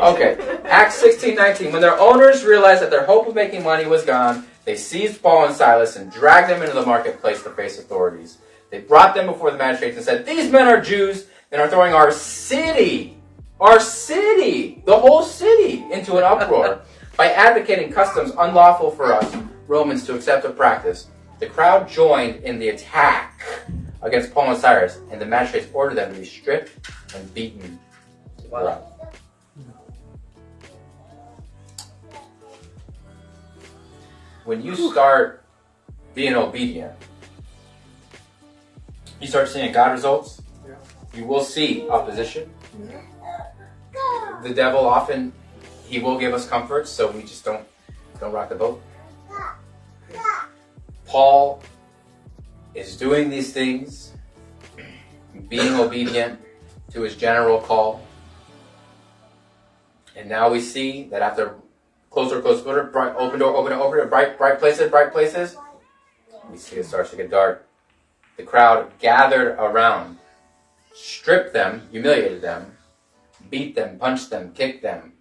Okay, Acts 16:19. When their owners realized that their hope of making money was gone, they seized Paul and Silas and dragged them into the marketplace to face authorities. They brought them before the magistrates and said, "These men are Jews and are throwing our city, the whole city, into an uproar by advocating customs unlawful for us Romans to accept or practice." The crowd joined in the attack against Paul and Silas, and the magistrates ordered them to be stripped and beaten. Wow. When you start being obedient, you start seeing God results, you will see opposition. The devil often, he will give us comfort, so we just don't rock the boat. Paul is doing these things, being obedient to his general call. And now we see that after closer, bright, open door, bright places, we see it starts to get dark. The crowd gathered around, stripped them, humiliated them, beat them, punched them, kicked them,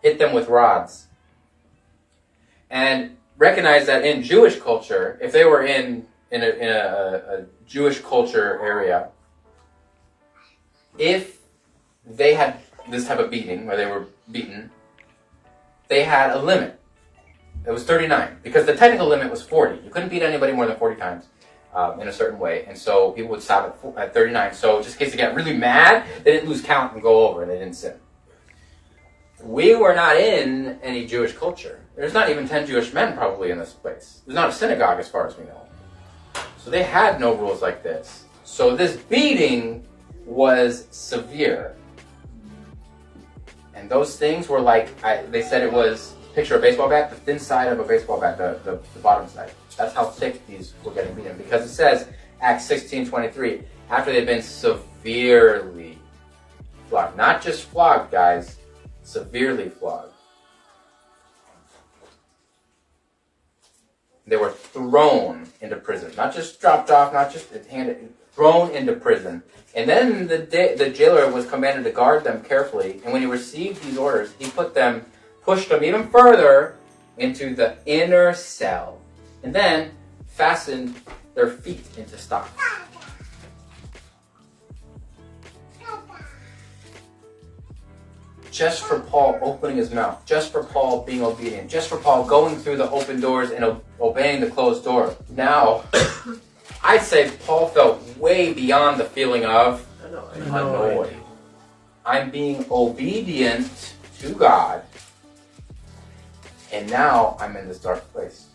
hit them with rods. And recognize that in Jewish culture, if they were in a Jewish culture area, if they had this type of beating, where they were beaten, they had a limit. It was 39, because the technical limit was 40. You couldn't beat anybody more than 40 times in a certain way, and so people would stop at 39. So just in case they got really mad, they didn't lose count and go over, and they didn't sin. We were not in any Jewish culture. There's not even 10 Jewish men probably in this place. There's not a synagogue as far as we know. So they had no rules like this. So this beating was severe. And those things were like, they said it was, picture a baseball bat, the thin side of a baseball bat, the bottom side. That's how thick these were getting beaten. Because it says, Acts 16:23, after they'd been severely flogged. Not just flogged, guys. Severely flogged. They were thrown into prison. Not just dropped off, not just handed, thrown into prison. And then the jailer was commanded to guard them carefully. And when he received these orders, he pushed them even further into the inner cell. And then fastened their feet into stocks. Just for Paul opening his mouth, just for Paul being obedient, just for Paul going through the open doors and obeying the closed door. Now, I'd say Paul felt way beyond the feeling of annoyed. I'm being obedient to God, and now I'm in this dark place.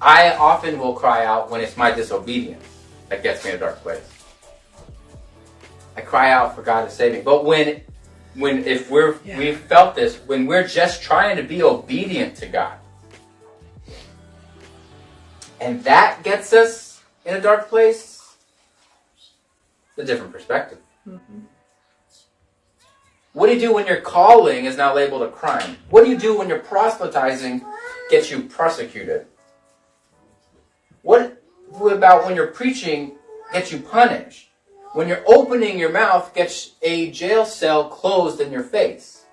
I often will cry out when it's my disobedience that gets me in a dark place. I cry out for God to save me. But we felt this, when we're just trying to be obedient to God, and that gets us in a dark place, it's a different perspective. Mm-hmm. What do you do when your calling is now labeled a crime? What do you do when your proselytizing gets you prosecuted? What about when your preaching gets you punished? When you're opening your mouth gets a jail cell closed in your face?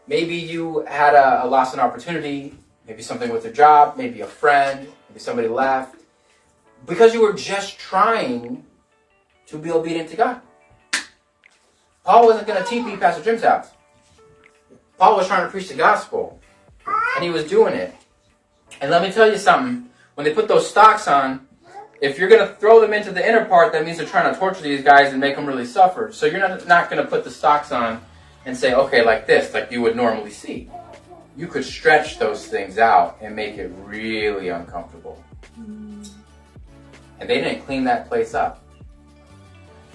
Maybe you had a loss in opportunity, maybe something with a job, maybe a friend, maybe somebody left, because you were just trying to be obedient to God. Paul wasn't going to TP Pastor Jim's house. Paul was trying to preach the gospel, and he was doing it. And let me tell you something, when they put those stocks on, if you're going to throw them into the inner part, that means they're trying to torture these guys and make them really suffer. So you're not going to put the stocks on and say, okay, like this, like you would normally see. You could stretch those things out and make it really uncomfortable. And they didn't clean that place up.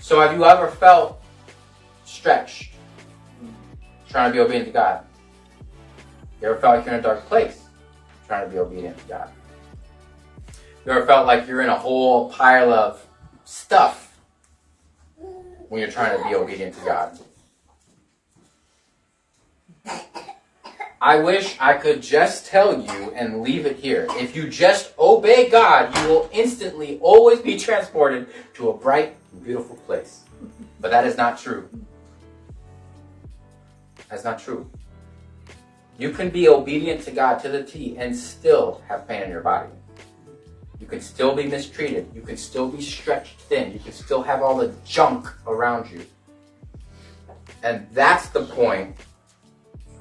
So have you ever felt stretched, trying to be obedient to God? You ever felt like you're in a dark place, trying to be obedient to God? You ever felt like you're in a whole pile of stuff when you're trying to be obedient to God? I wish I could just tell you and leave it here. If you just obey God, you will instantly always be transported to a bright and beautiful place. But that is not true. That's not true. You can be obedient to God to the T and still have pain in your body. You can still be mistreated. You can still be stretched thin. You can still have all the junk around you. And that's the point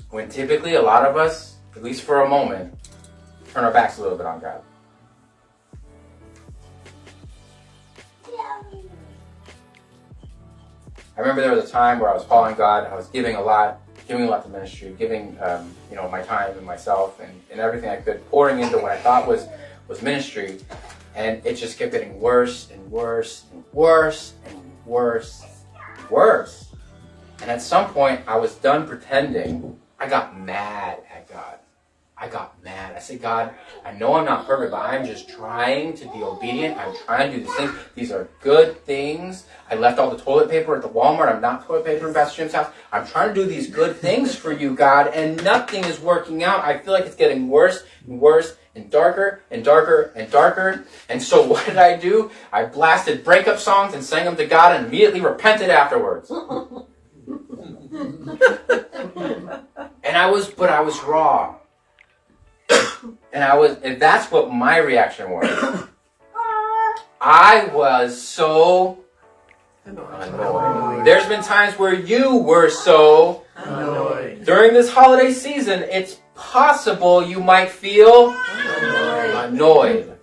when typically a lot of us, at least for a moment, turn our backs a little bit on God. I remember there was a time where I was following God. I was giving a lot to ministry, giving my time and myself and everything I could, pouring into what I thought was ministry, and it just kept getting worse and worse and worse and worse and worse. And at some point, I was done pretending. I got mad at God. I got mad. I said, God, I know I'm not perfect, but I'm just trying to be obedient. I'm trying to do these things. These are good things. I left all the toilet paper at the Walmart. I'm not toilet paper in Pastor Jim's house. I'm trying to do these good things for you, God, and nothing is working out. I feel like it's getting worse and worse and darker and darker and darker. And so what did I do? I blasted breakup songs and sang them to God and immediately repented afterwards. And I was raw. And that's what my reaction was. I was so annoyed. There's been times where you were so annoyed. During this holiday season, it's possible you might feel annoyed.